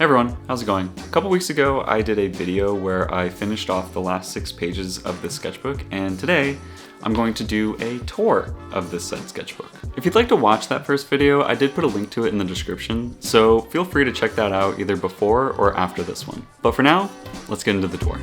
everyone, how's it going? A couple weeks ago I did a video where I finished off the last 6 pages of this sketchbook, and today I'm going to do a tour of this said sketchbook. If you'd like to watch that first video, I did put a link to it in the description, so feel free to check that out either before or after this one. But for now, let's get into the tour.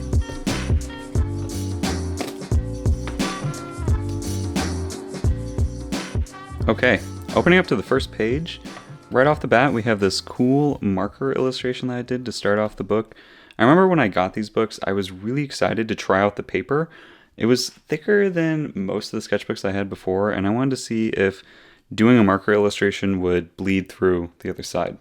Okay, opening up to the first page, right off the bat we have this cool marker illustration that I did to start off the book. I remember when I got these books, I was really excited to try out the paper. It was thicker than most of the sketchbooks I had before, and I wanted to see if doing a marker illustration would bleed through the other side.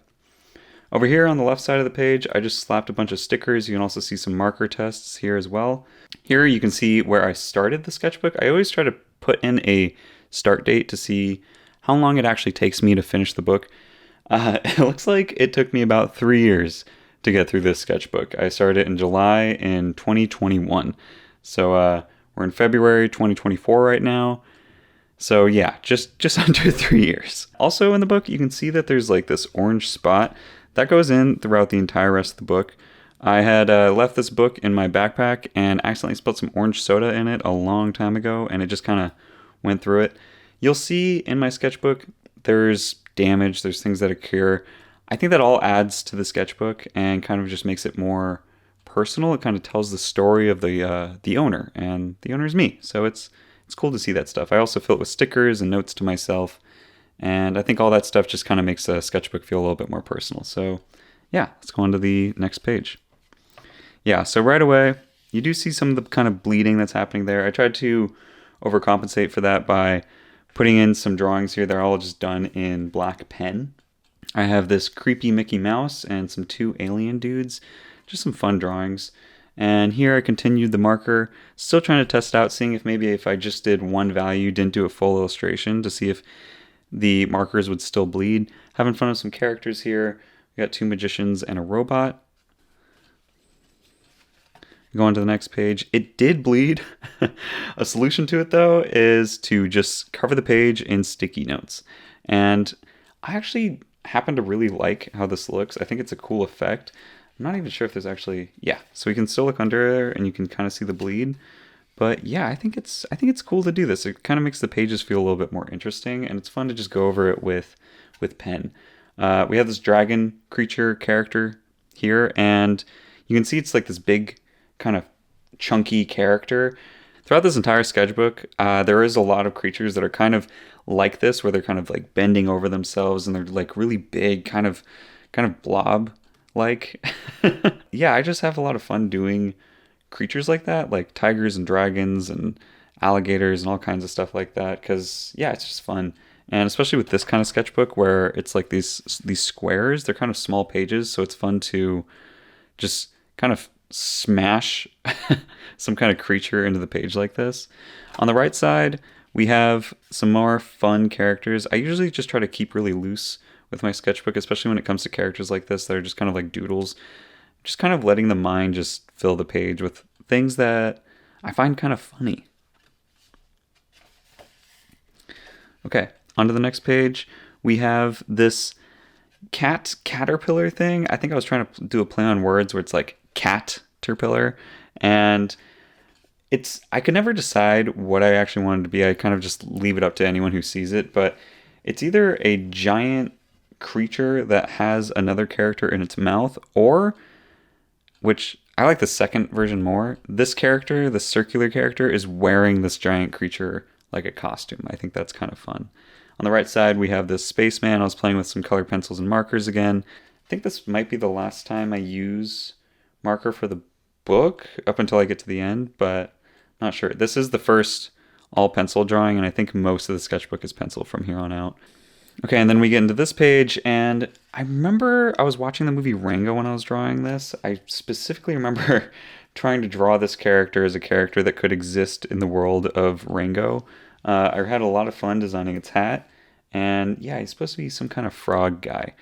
Over here on the left side of the page, I just slapped a bunch of stickers. You can also see some marker tests here as well. Here you can see where I started the sketchbook. I always try to put in a start date to see how long it actually takes me to finish the book. It looks like it took me about 3 years to get through this sketchbook. I started it in July in 2021. So we're in February 2024 right now. So yeah, just under 3 years. Also in the book, you can see that there's like this orange spot that goes in throughout the entire rest of the book. I had left this book in my backpack and accidentally spilled some orange soda in it a long time ago, and it just kind of went through it. You'll see in my sketchbook, there's damage, there's things that occur. I think that all adds to the sketchbook and kind of just makes it more personal. It kind of tells the story of the owner, and the owner is me. So it's cool to see that stuff. I also fill it with stickers and notes to myself, and I think all that stuff just kind of makes a sketchbook feel a little bit more personal. So yeah, let's go on to the next page. Yeah, so right away, you do see some of the kind of bleeding that's happening there. I tried to overcompensate for that by putting in some drawings here. They're all just done in black pen. I have this creepy Mickey Mouse and some 2 alien dudes. Just some fun drawings. And here I continued the marker, still trying to test out, seeing if maybe if I just did one value, didn't do a full illustration, to see if the markers would still bleed. Having fun with some characters here. We got 2 magicians and a robot. Go on to the next page. It did bleed. A solution to it, though, is to just cover the page in sticky notes. And I actually happen to really like how this looks. I think it's a cool effect. I'm not even sure if there's actually... Yeah, so we can still look under there and you can kind of see the bleed. But yeah, I think it's cool to do this. It kind of makes the pages feel a little bit more interesting, and it's fun to just go over it with pen. We have this dragon creature character here, and you can see it's like this big kind of chunky character. Throughout this entire sketchbook, there is a lot of creatures that are kind of like this, where they're kind of like bending over themselves and they're like really big, kind of blob like. Yeah, I just have a lot of fun doing creatures like that, like tigers and dragons and alligators and all kinds of stuff like that, because yeah, it's just fun. And especially with this kind of sketchbook where it's like these squares, they're kind of small pages, so it's fun to just kind of smash some kind of creature into the page like this. On the right side, we have some more fun characters. I usually just try to keep really loose with my sketchbook, especially when it comes to characters like this that are just kind of like doodles. Just kind of letting the mind just fill the page with things that I find kind of funny. Okay, on to the next page. We have this caterpillar thing. I think I was trying to do a play on words where it's like caterpillar, and I could never decide what I actually wanted to be. I kind of just leave it up to anyone who sees it, but it's either a giant creature that has another character in its mouth, or, which I like the second version more, this character, the circular character, is wearing this giant creature like a costume. I think that's kind of fun. On the right side, we have this spaceman. I was playing with some colored pencils and markers again. I think this might be the last time I use marker for the book up until I get to the end, but not sure. This is the first all pencil drawing, and I think most of the sketchbook is pencil from here on out. Okay, and then we get into this page, and I remember I was watching the movie Rango when I was drawing this. I specifically remember trying to draw this character as a character that could exist in the world of Rango. I had a lot of fun designing its hat, and yeah, he's supposed to be some kind of frog guy.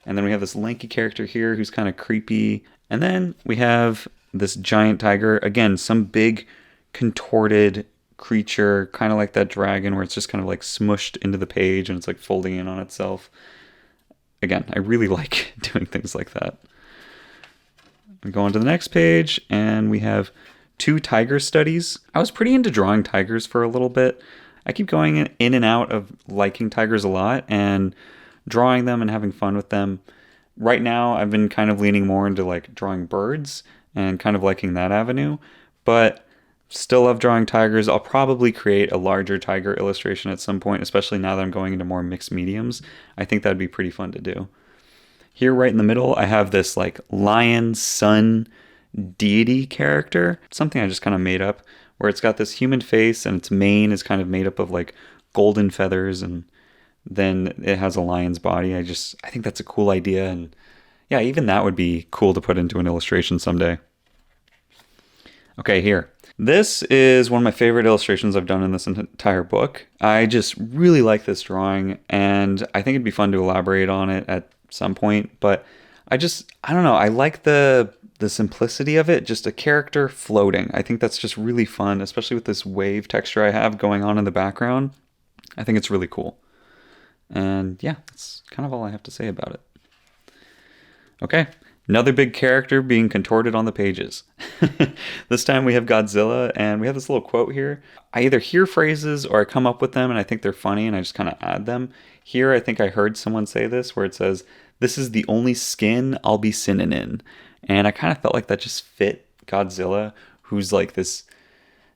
And then we have this lanky character here who's kind of creepy. And then we have this giant tiger. Again, some big contorted creature, kind of like that dragon where it's just kind of like smushed into the page and it's like folding in on itself. Again, I really like doing things like that. We go on to the next page, and we have 2 tiger studies. I was pretty into drawing tigers for a little bit. I keep going in and out of liking tigers a lot and drawing them and having fun with them. Right now, I've been kind of leaning more into like drawing birds and kind of liking that avenue, but still love drawing tigers. I'll probably create a larger tiger illustration at some point, especially now that I'm going into more mixed mediums. I think that'd be pretty fun to do. Here, right in the middle, I have this like lion sun deity character, something I just kind of made up, where it's got this human face and its mane is kind of made up of like golden feathers, and then it has a lion's body. I think that's a cool idea, and yeah, even that would be cool to put into an illustration someday. Okay, here. This is one of my favorite illustrations I've done in this entire book. I just really like this drawing, and I think it'd be fun to elaborate on it at some point, but I don't know, I like the simplicity of it, just a character floating. I think that's just really fun, especially with this wave texture I have going on in the background. I think it's really cool. And yeah, that's kind of all I have to say about it. Okay, another big character being contorted on the pages. This time we have Godzilla, and we have this little quote here. I either hear phrases or I come up with them and I think they're funny and I just kind of add them. Here, I think I heard someone say this where it says, "This is the only skin I'll be sinning in." And I kind of felt like that just fit Godzilla, who's like this,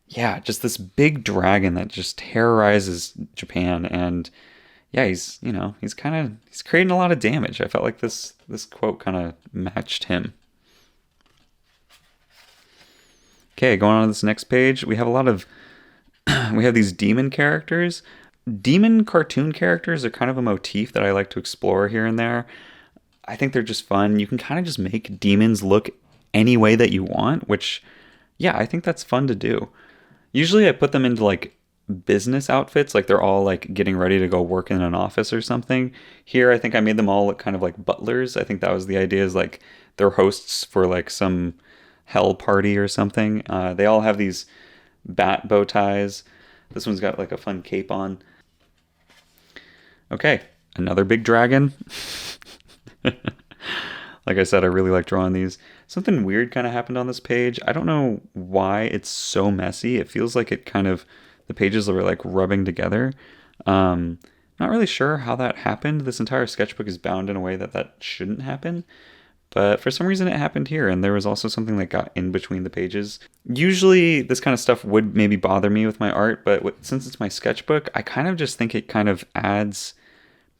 yeah, just this big dragon that just terrorizes Japan. And yeah, he's creating a lot of damage. I felt like this quote kind of matched him. Okay, going on to this next page, we have we have these demon characters. Demon cartoon characters are kind of a motif that I like to explore here and there. I think they're just fun. You can kind of just make demons look any way that you want, which, yeah, I think that's fun to do. Usually I put them into like business outfits, like they're all like getting ready to go work in an office or something. Here, I think I made them all look kind of like butlers. I think that was the idea, is like they're hosts for like some hell party or something. They all have these bat bow ties. This one's got like a fun cape on. Okay, another big dragon. Like I said, I really like drawing these. Something weird kind of happened on this page. I don't know why it's so messy. It feels like the pages are like rubbing together. Not really sure how that happened. This entire sketchbook is bound in a way that shouldn't happen. But for some reason it happened here, and there was also something that got in between the pages. Usually this kind of stuff would maybe bother me with my art, but since it's my sketchbook, I kind of just think it kind of adds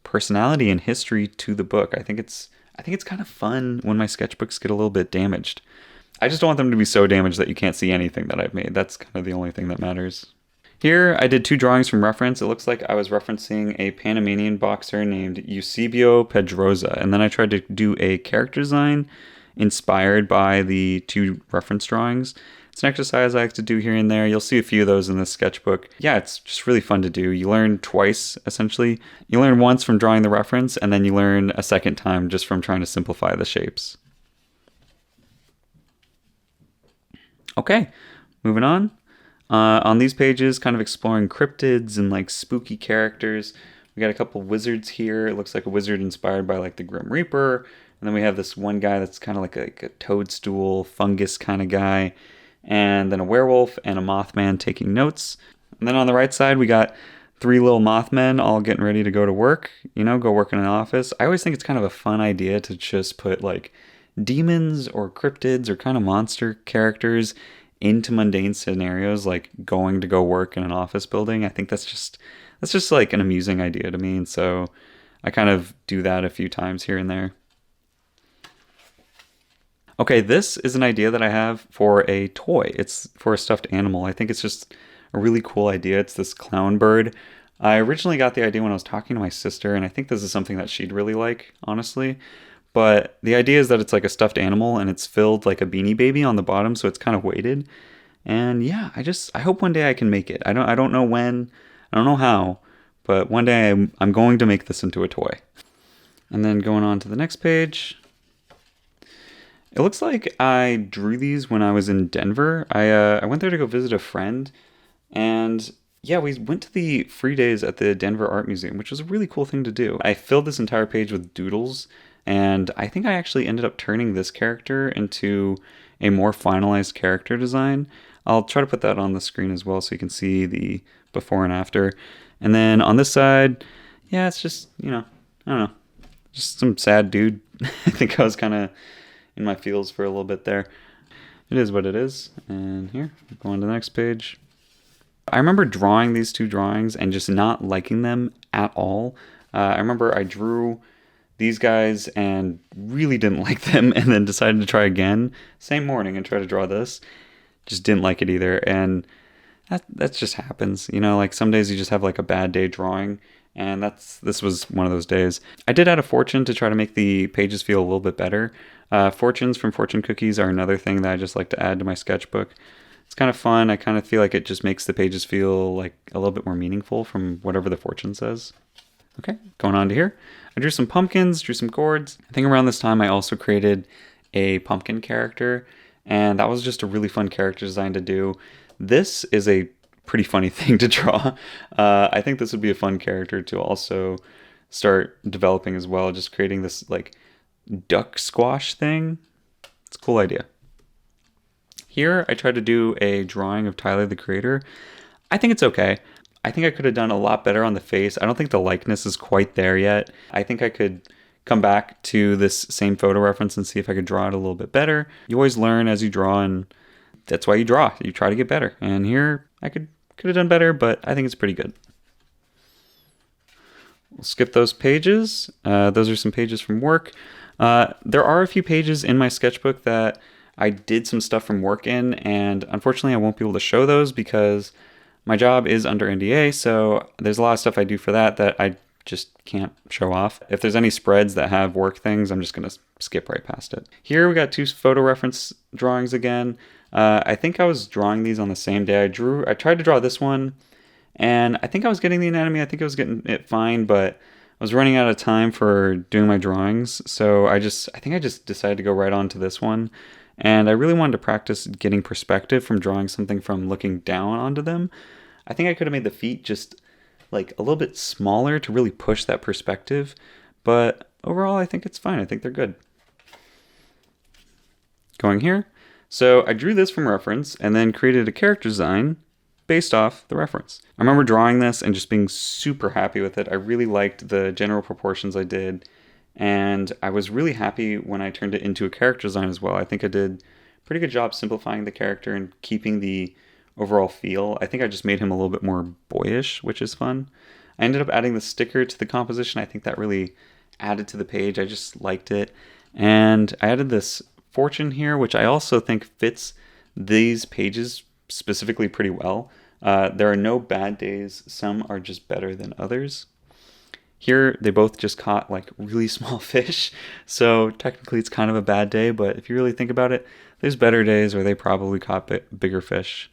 personality and history to the book. I think it's kind of fun when my sketchbooks get a little bit damaged. I just don't want them to be so damaged that you can't see anything that I've made. That's kind of the only thing that matters. Here, I did 2 drawings from reference. It looks like I was referencing a Panamanian boxer named Eusebio Pedroza, and then I tried to do a character design inspired by the 2 reference drawings. It's an exercise I like to do here and there. You'll see a few of those in this sketchbook. Yeah, it's just really fun to do. You learn twice, essentially. You learn once from drawing the reference, and then you learn a second time just from trying to simplify the shapes. Okay, moving on. On these pages, kind of exploring cryptids and like spooky characters. We got a couple wizards here. It looks like a wizard inspired by like the Grim Reaper. And then we have this one guy that's kind of like a toadstool, fungus kind of guy. And then a werewolf and a mothman taking notes. And then on the right side, we got 3 little mothmen all getting ready to go to work, go work in an office. I always think it's kind of a fun idea to just put like demons or cryptids or kind of monster characters into mundane scenarios, like going to go work in an office building. I think that's just like an amusing idea to me. And so I kind of do that a few times here and there. Okay, this is an idea that I have for a toy. It's for a stuffed animal. I think it's just a really cool idea. It's this clown bird. I originally got the idea when I was talking to my sister, and I think this is something that she'd really like, honestly. But the idea is that it's like a stuffed animal, and it's filled like a Beanie Baby on the bottom, so it's kind of weighted. And yeah, I hope one day I can make it. I don't know when, I don't know how, but one day I'm going to make this into a toy. And then going on to the next page. It looks like I drew these when I was in Denver. I went there to go visit a friend, and yeah, we went to the free days at the Denver Art Museum, which was a really cool thing to do. I filled this entire page with doodles, and I think I actually ended up turning this character into a more finalized character design. I'll try to put that on the screen as well so you can see the before and after. And then on this side, yeah, it's just, I don't know, just some sad dude. I think I was kind of in my feels for a little bit there. It is what it is. And here, go on to the next page. I remember drawing these two drawings and just not liking them at all. I remember I drew these guys and really didn't like them, and then decided to try again same morning and try to draw this. Just didn't like it either, and that just happens. Like some days you just have like a bad day drawing, and this was one of those days. I did add a fortune to try to make the pages feel a little bit better. Fortunes from fortune cookies are another thing that I just like to add to my sketchbook. It's kind of fun. I kind of feel like it just makes the pages feel like a little bit more meaningful from whatever the fortune says. Okay, going on to here. I drew some pumpkins, drew some gourds. I think around this time I also created a pumpkin character, and that was just a really fun character design to do. This is a pretty funny thing to draw. I think this would be a fun character to also start developing as well, just creating this like duck squash thing. It's a cool idea. Here I tried to do a drawing of Tyler the Creator. I think it's okay. I think I could have done a lot better on the face. I don't think the likeness is quite there yet. I think I could come back to this same photo reference and see if I could draw it a little bit better. You always learn as you draw, and that's why you draw. You try to get better. And here I could have done better, but I think it's pretty good. We'll skip those pages. Those are some pages from work. There are a few pages in my sketchbook that I did some stuff from work in, and unfortunately I won't be able to show those because my job is under NDA, so there's a lot of stuff I do for that I just can't show off. If there's any spreads that have work things, I'm just going to skip right past it. Here we got two photo reference drawings again. I think I was drawing these on the same day. I tried to draw this one, and I think I was getting the anatomy. I think I was getting it fine, but I was running out of time for doing my drawings, so I think I just decided to go right on to this one. And I really wanted to practice getting perspective from drawing something from looking down onto them. I think I could have made the feet just like a little bit smaller to really push that perspective, but overall I think it's fine. I think they're good. Going here. So I drew this from reference and then created a character design based off the reference. I remember drawing this and just being super happy with it. I really liked the general proportions I did, and I was really happy when I turned it into a character design as well. I think I did a pretty good job simplifying the character and keeping the overall feel. I think I just made him a little bit more boyish, which is fun. I ended up adding the sticker to the composition. I think that really added to the page. I just liked it. And I added this fortune here, which I also think fits these pages specifically pretty well. There are no bad days. Some are just better than others. Here, they both just caught like really small fish, so technically it's kind of a bad day, but if you really think about it, there's better days where they probably caught bigger fish,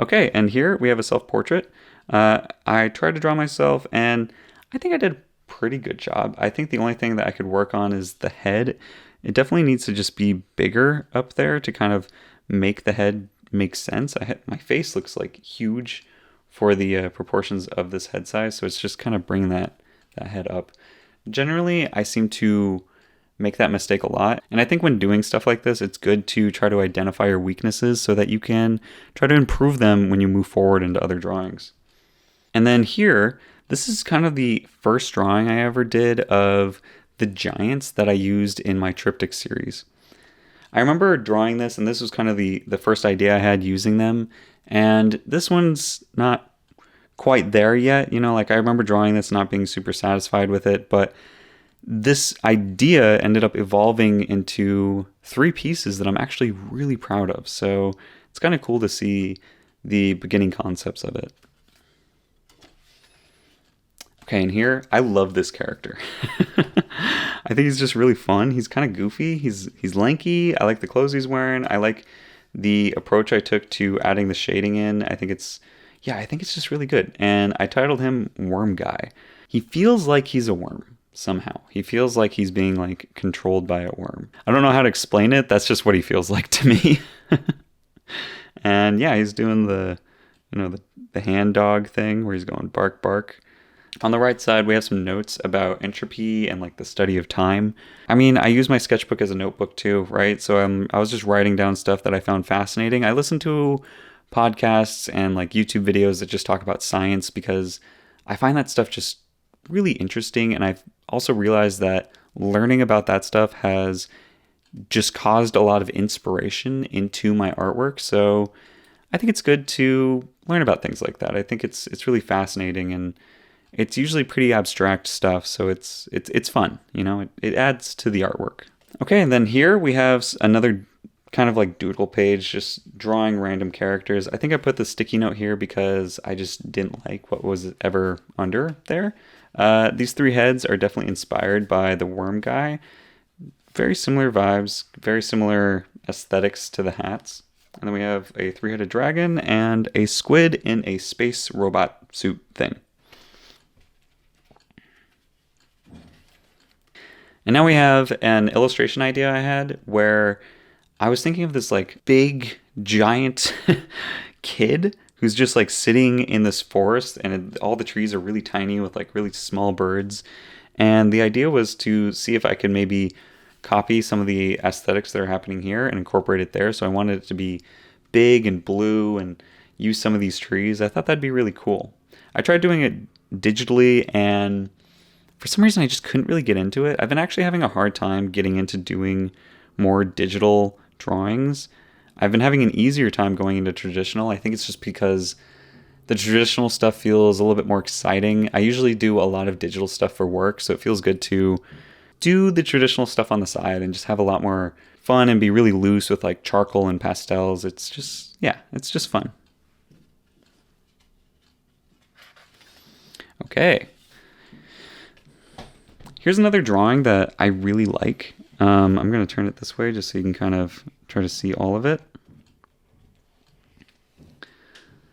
Okay, and here we have a self-portrait. I tried to draw myself, and I think I did a pretty good job. I think the only thing that I could work on is the head. It definitely needs to just be bigger up there to kind of make the head make sense. My face looks like huge for the proportions of this head size, so it's just kind of bringing that head up. Generally, I seem to make that mistake a lot, and I think when doing stuff like this, it's good to try to identify your weaknesses so that you can try to improve them when you move forward into other drawings. And then here, this is kind of the first drawing I ever did of the giants that I used in my triptych series. I remember drawing this, and this was kind of the first idea I had using them, and this one's not quite there yet. I remember drawing this, not being super satisfied with it, but this idea ended up evolving into 3 pieces that I'm actually really proud of. So it's kind of cool to see the beginning concepts of it. Okay, and here, I love this character. I think he's just really fun. He's kind of goofy. He's lanky. I like the clothes he's wearing. I like the approach I took to adding the shading in. I think it's just really good. And I titled him Worm Guy. He feels like he's a worm somehow. He feels like he's being like controlled by a worm. I don't know how to explain it. That's just what he feels like to me. And yeah, he's doing the hand dog thing where he's going bark, bark. On the right side, we have some notes about entropy and like the study of time. I mean, I use my sketchbook as a notebook too, right? So I was just writing down stuff that I found fascinating. I listen to podcasts and like YouTube videos that just talk about science because I find that stuff just really interesting. And I've also realized that learning about that stuff has just caused a lot of inspiration into my artwork. So I think it's good to learn about things like that. I think it's really fascinating, and it's usually pretty abstract stuff, so it's fun. It adds to the artwork. Okay, and then here we have another kind of like doodle page, just drawing random characters. I think I put the sticky note here because I just didn't like what was ever under there. These three heads are definitely inspired by the worm guy. Very similar vibes, very similar aesthetics to the hats. And then we have a three-headed dragon and a squid in a space robot suit thing. And now we have an illustration idea I had where I was thinking of this like big, giant kid who's just like sitting in this forest, and all the trees are really tiny with like really small birds. And the idea was to see if I could maybe copy some of the aesthetics that are happening here and incorporate it there. So I wanted it to be big and blue and use some of these trees. I thought that'd be really cool. I tried doing it digitally, and for some reason I just couldn't really get into it. I've been actually having a hard time getting into doing more digital drawings. I've been having an easier time going into traditional. I think it's just because the traditional stuff feels a little bit more exciting. I usually do a lot of digital stuff for work, so it feels good to do the traditional stuff on the side and just have a lot more fun and be really loose with like charcoal and pastels. It's just fun. Okay. Here's another drawing that I really like. I'm going to turn it this way just so you can kind of try to see all of it.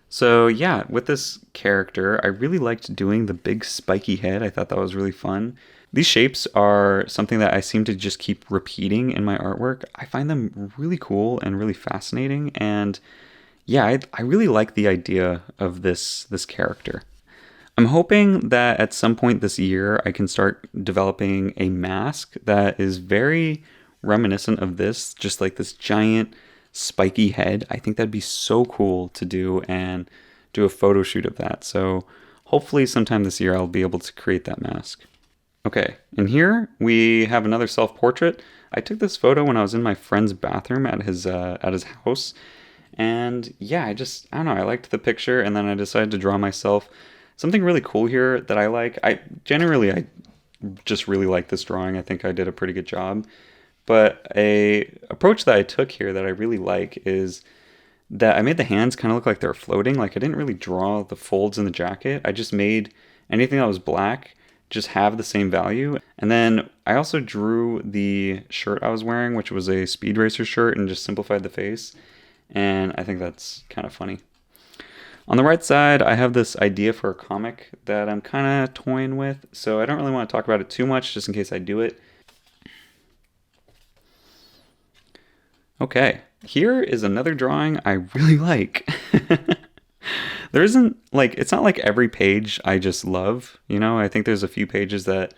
So yeah, with this character, I really liked doing the big spiky head. I thought that was really fun. These shapes are something that I seem to just keep repeating in my artwork. I find them really cool and really fascinating. And yeah, I really like the idea of this character. I'm hoping that at some point this year, I can start developing a mask that is very reminiscent of this, just like this giant spiky head. I think that'd be so cool to do and do a photo shoot of that. So hopefully sometime this year, I'll be able to create that mask. Okay, and here we have another self-portrait. I took this photo when I was in my friend's bathroom at his house. And yeah, I don't know, I liked the picture, and then I decided to draw myself. Something really cool here that I like, I just really like this drawing. I think I did a pretty good job. But a approach that I took here that I really like is that I made the hands kind of look like they're floating. Like I didn't really draw the folds in the jacket. I just made anything that was black just have the same value. And then I also drew the shirt I was wearing, which was a Speed Racer shirt, and just simplified the face. And I think that's kind of funny. On the right side, I have this idea for a comic that I'm kind of toying with, so I don't really want to talk about it too much just in case I do it. Okay, here is another drawing I really like. There isn't, like, it's not like every page I just love, I think there's a few pages that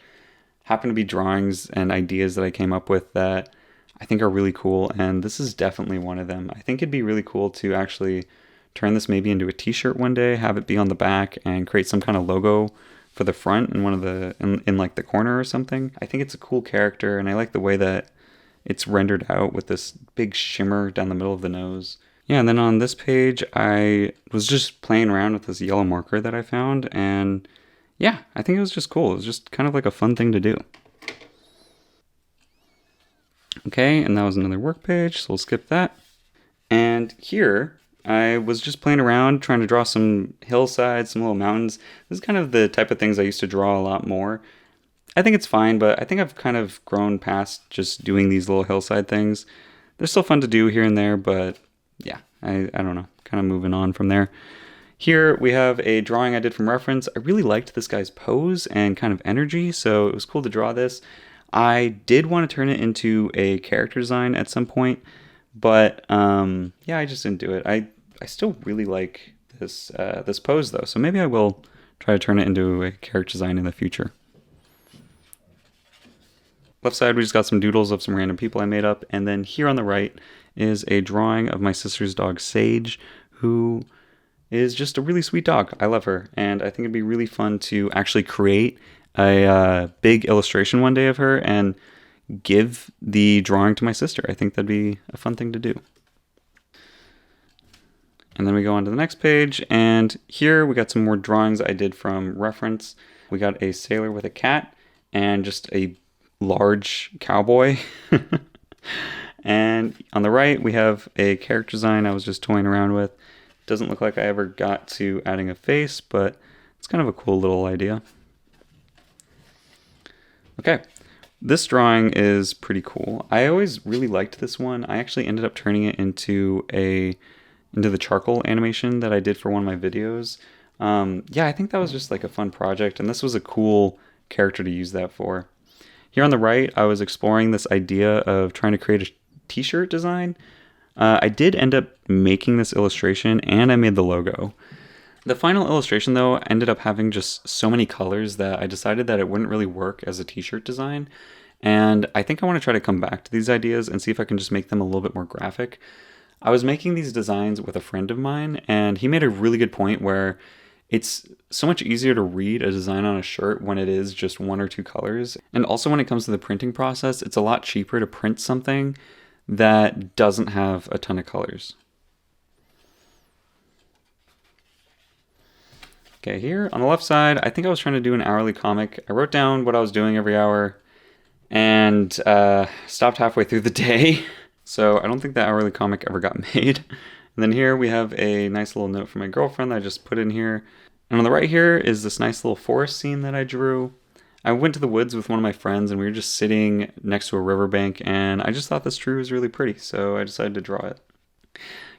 happen to be drawings and ideas that I came up with that I think are really cool, and this is definitely one of them. I think it'd be really cool to actually turn this maybe into a t-shirt one day, have it be on the back, and create some kind of logo for the front in one of the, in like the corner or something. I think it's a cool character, and I like the way that it's rendered out with this big shimmer down the middle of the nose. Yeah, and then on this page, I was just playing around with this yellow marker that I found, and yeah, I think it was just cool. It was just kind of like a fun thing to do. Okay, and that was another work page, so we'll skip that. And here, I was just playing around, trying to draw some hillsides, some little mountains. This is kind of the type of things I used to draw a lot more. I think it's fine, but I think I've kind of grown past just doing these little hillside things. They're still fun to do here and there, but yeah, I don't know, kind of moving on from there. Here we have a drawing I did from reference. I really liked this guy's pose and kind of energy, so it was cool to draw this. I did want to turn it into a character design at some point, but yeah, I just didn't do it. I still really like this pose though, so maybe I will try to turn it into a character design in the future. Left side, we just got some doodles of some random people I made up. And then here on the right is a drawing of my sister's dog, Sage, who is just a really sweet dog. I love her. And I think it'd be really fun to actually create a big illustration one day of her and give the drawing to my sister. I think that'd be a fun thing to do. And then we go on to the next page, and here we got some more drawings I did from reference. We got a sailor with a cat and just a large cowboy. And on the right, we have a character design I was just toying around with. Doesn't look like I ever got to adding a face, but it's kind of a cool little idea. Okay, this drawing is pretty cool. I always really liked this one. I actually ended up turning it into the charcoal animation that I did for one of my videos. Yeah, I think that was just like a fun project, and this was a cool character to use that for. Here on the right, I was exploring this idea of trying to create a t-shirt design. I did end up making this illustration, and I made the logo. The final illustration, though, ended up having just so many colors that I decided that it wouldn't really work as a t-shirt design. And I think I want to try to come back to these ideas and see if I can just make them a little bit more graphic. I was making these designs with a friend of mine, and he made a really good point where it's so much easier to read a design on a shirt when it is just one or two colors. And also when it comes to the printing process, it's a lot cheaper to print something that doesn't have a ton of colors. Okay, here on the left side, I think I was trying to do an hourly comic. I wrote down what I was doing every hour and stopped halfway through the day. So I don't think that hourly comic ever got made. And then here we have a nice little note from my girlfriend that I just put in here. And on the right here is this nice little forest scene that I drew. I went to the woods with one of my friends and we were just sitting next to a riverbank, and I just thought this tree was really pretty, so I decided to draw it.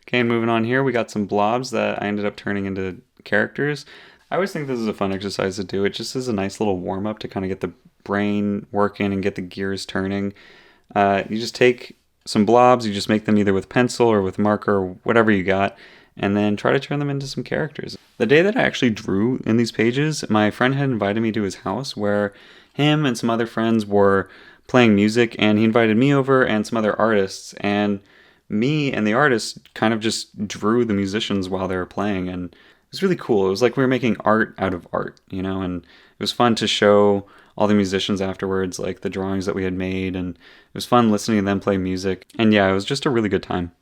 Okay, and moving on here, we got some blobs that I ended up turning into characters. I always think this is a fun exercise to do. It just is a nice little warm-up to kind of get the brain working and get the gears turning. You just take some blobs, you just make them either with pencil or with marker or whatever you got, and then try to turn them into some characters. The day that I actually drew in these pages, my friend had invited me to his house where him and some other friends were playing music, and he invited me over and some other artists, and me and the artists kind of just drew the musicians while they were playing, and it was really cool. It was like we were making art out of art, you know, and it was fun to show all the musicians afterwards, like the drawings that we had made, and it was fun listening to them play music. And yeah, it was just a really good time.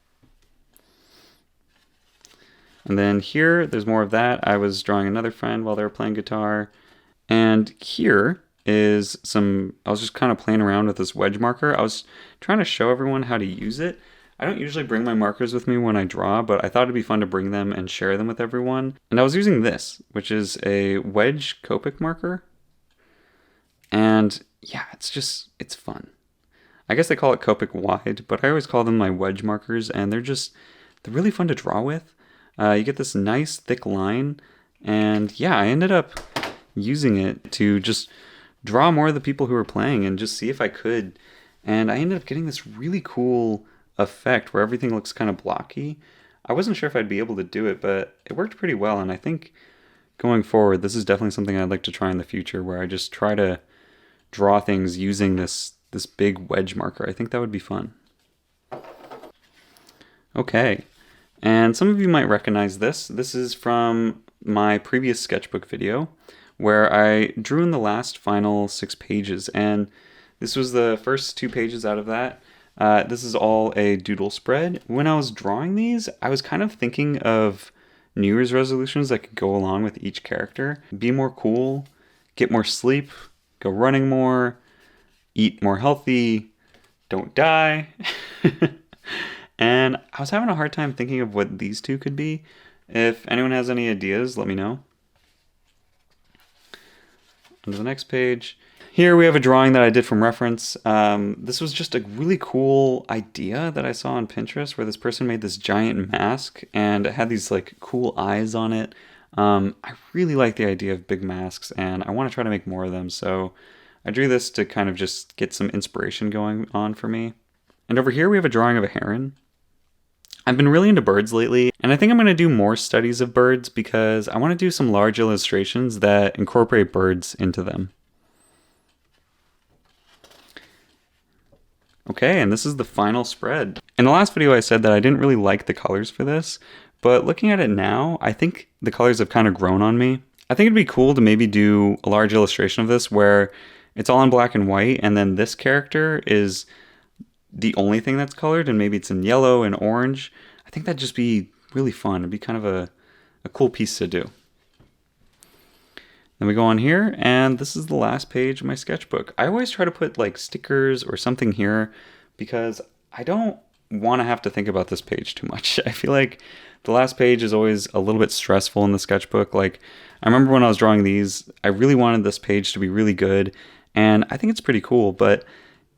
And then here, there's more of that. I was drawing another friend while they were playing guitar. And here is I was just kind of playing around with this wedge marker. I was trying to show everyone how to use it. I don't usually bring my markers with me when I draw, but I thought it'd be fun to bring them and share them with everyone. And I was using this, which is a wedge Copic marker. And yeah, it's fun. I guess they call it Copic wide, but I always call them my wedge markers, and they're really fun to draw with. You get this nice thick line, and yeah, I ended up using it to just draw more of the people who were playing and just see if I could. And I ended up getting this really cool effect where everything looks kind of blocky. I wasn't sure if I'd be able to do it, but it worked pretty well, and I think going forward, this is definitely something I'd like to try in the future, where I just try to draw things using this big wedge marker. I think that would be fun. Okay, and some of you might recognize this. This is from my previous sketchbook video where I drew in the last final 6 pages, and this was the first 2 pages out of that. This is all a doodle spread. When I was drawing these, I was kind of thinking of New Year's resolutions that could go along with each character. Be more cool, get more sleep, go running more, eat more healthy, don't die. And I was having a hard time thinking of what these 2 could be. If anyone has any ideas, let me know. On to the next page. Here we have a drawing that I did from reference. This was just a really cool idea that I saw on Pinterest, where this person made this giant mask and it had these like cool eyes on it. I really like the idea of big masks, and I want to try to make more of them, so I drew this to kind of just get some inspiration going on for me. And over here we have a drawing of a heron. I've been really into birds lately, and I think I'm going to do more studies of birds because I want to do some large illustrations that incorporate birds into them. Okay, and this is the final spread. In the last video I said that I didn't really like the colors for this, but looking at it now, I think the colors have kind of grown on me. I think it'd be cool to maybe do a large illustration of this where it's all in black and white, and then this character is the only thing that's colored, and maybe it's in yellow and orange. I think that'd just be really fun. It'd be kind of a cool piece to do. Then we go on here, and this is the last page of my sketchbook. I always try to put like stickers or something here because I don't want to have to think about this page too much. I feel like the last page is always a little bit stressful in the sketchbook. Like, I remember when I was drawing these, I really wanted this page to be really good, and I think it's pretty cool, but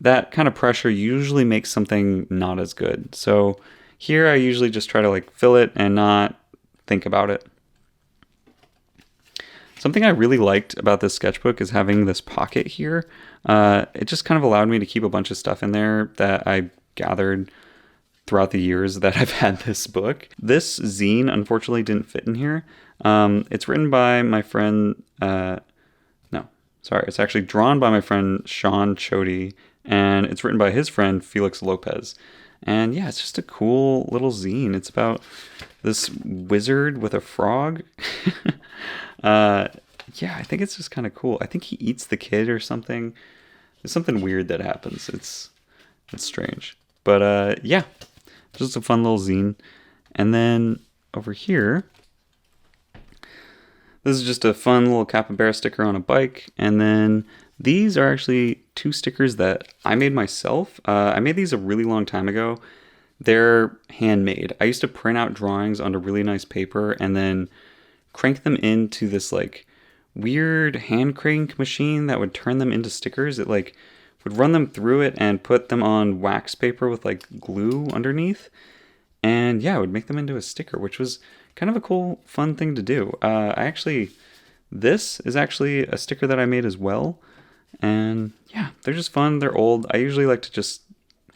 that kind of pressure usually makes something not as good. So here I usually just try to like fill it and not think about it. Something I really liked about this sketchbook is having this pocket here. It just kind of allowed me to keep a bunch of stuff in there that I gathered throughout the years that I've had this book. This zine unfortunately didn't fit in here. It's written by my friend, it's actually drawn by my friend Sean Chody, and it's written by his friend Felix Lopez. And yeah, it's just a cool little zine. It's about this wizard with a frog. Yeah, I think it's just kind of cool. I think he eats the kid or something. There's something weird that happens. It's strange. But yeah, just a fun little zine. And then over here, this is just a fun little capybara sticker on a bike. And then these are actually 2 stickers that I made myself. I made these a really long time ago. They're handmade. I used to print out drawings onto really nice paper and then crank them into this like weird hand crank machine that would turn them into stickers. It like would run them through it and put them on wax paper with like glue underneath. And yeah, it would make them into a sticker, which was kind of a cool, fun thing to do. This is actually a sticker that I made as well. And yeah, they're just fun. They're old. I usually like to just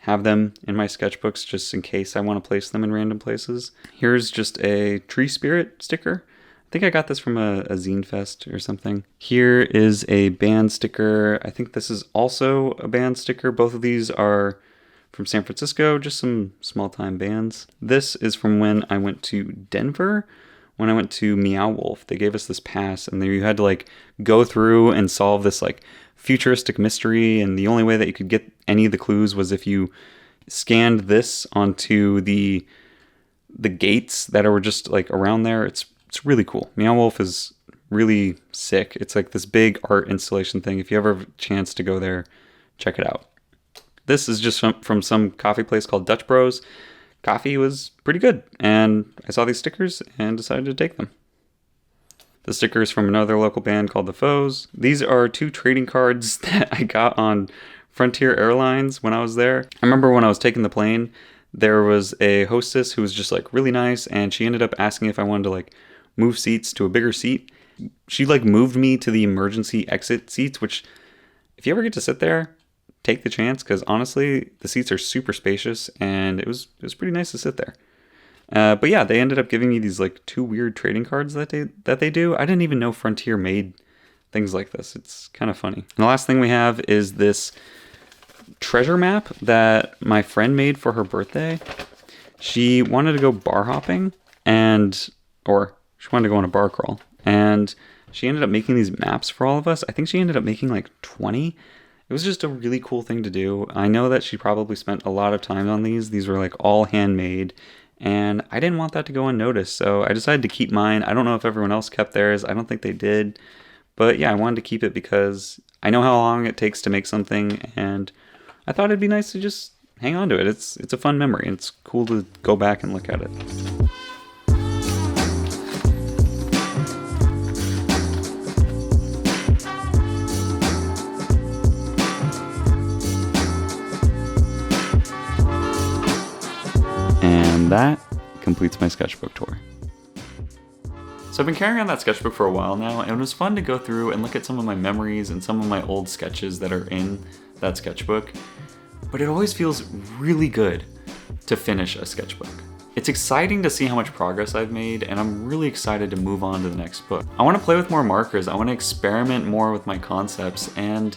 have them in my sketchbooks just in case I want to place them in random places. Here's just a tree spirit sticker. I think I got this from a zine fest or something. Here is a band sticker. I think this is also a band sticker. Both of these are from San Francisco, just some small time bands. This is from when I went to Denver, when I went to Meow Wolf. They gave us this pass and then you had to like go through and solve this like futuristic mystery, and the only way that you could get any of the clues was if you scanned this onto the gates that were just like around there. It's really cool. Meow Wolf is really sick. It's like this big art installation thing. If you ever have a chance to go there, check it out. This is just from some coffee place called Dutch Bros. Coffee was pretty good, and I saw these stickers and decided to take them. The sticker is from another local band called The Foes. These are 2 trading cards that I got on Frontier Airlines when I was there. I remember when I was taking the plane, there was a hostess who was just like really nice, and she ended up asking if I wanted to like move seats to a bigger seat. She like moved me to the emergency exit seats, which if you ever get to sit there, take the chance, because honestly, the seats are super spacious and it was pretty nice to sit there. But yeah, they ended up giving me these like 2 weird trading cards that they do. I didn't even know Frontier made things like this. It's kind of funny. And the last thing we have is this treasure map that my friend made for her birthday. She wanted to go bar hopping or she wanted to go on a bar crawl, and she ended up making these maps for all of us. I think she ended up making like 20. It was just a really cool thing to do. I know that she probably spent a lot of time on these. These were like all handmade, and I didn't want that to go unnoticed, so I decided to keep mine. I don't know if everyone else kept theirs. I don't think they did. But yeah, I wanted to keep it because I know how long it takes to make something, and I thought it'd be nice to just hang on to it. It's a fun memory, and it's cool to go back and look at it. And that completes my sketchbook tour. So I've been carrying on that sketchbook for a while now, and it was fun to go through and look at some of my memories and some of my old sketches that are in that sketchbook. But it always feels really good to finish a sketchbook. It's exciting to see how much progress I've made, and I'm really excited to move on to the next book. I want to play with more markers, I want to experiment more with my concepts, and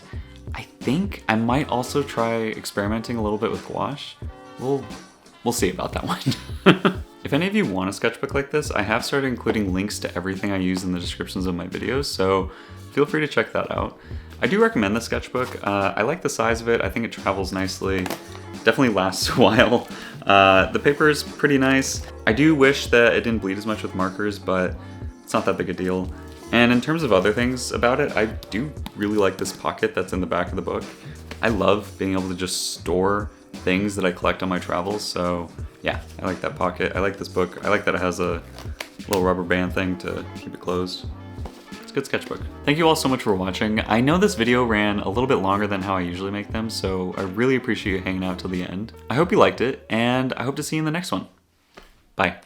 I think I might also try experimenting a little bit with gouache. We'll see about that one. If any of you want a sketchbook like this, I have started including links to everything I use in the descriptions of my videos, so feel free to check that out. I do recommend the sketchbook. I like the size of it. I think it travels nicely. Definitely lasts a while. The paper is pretty nice. I do wish that it didn't bleed as much with markers, but it's not that big a deal. And in terms of other things about it, I do really like this pocket that's in the back of the book. I love being able to just store things that I collect on my travels, so yeah, I like that pocket. I like this book. I like that it has a little rubber band thing to keep it closed. It's a good sketchbook. Thank you all so much for watching. I know this video ran a little bit longer than how I usually make them, so I really appreciate you hanging out till the end. I hope you liked it, and I hope to see you in the next one. Bye.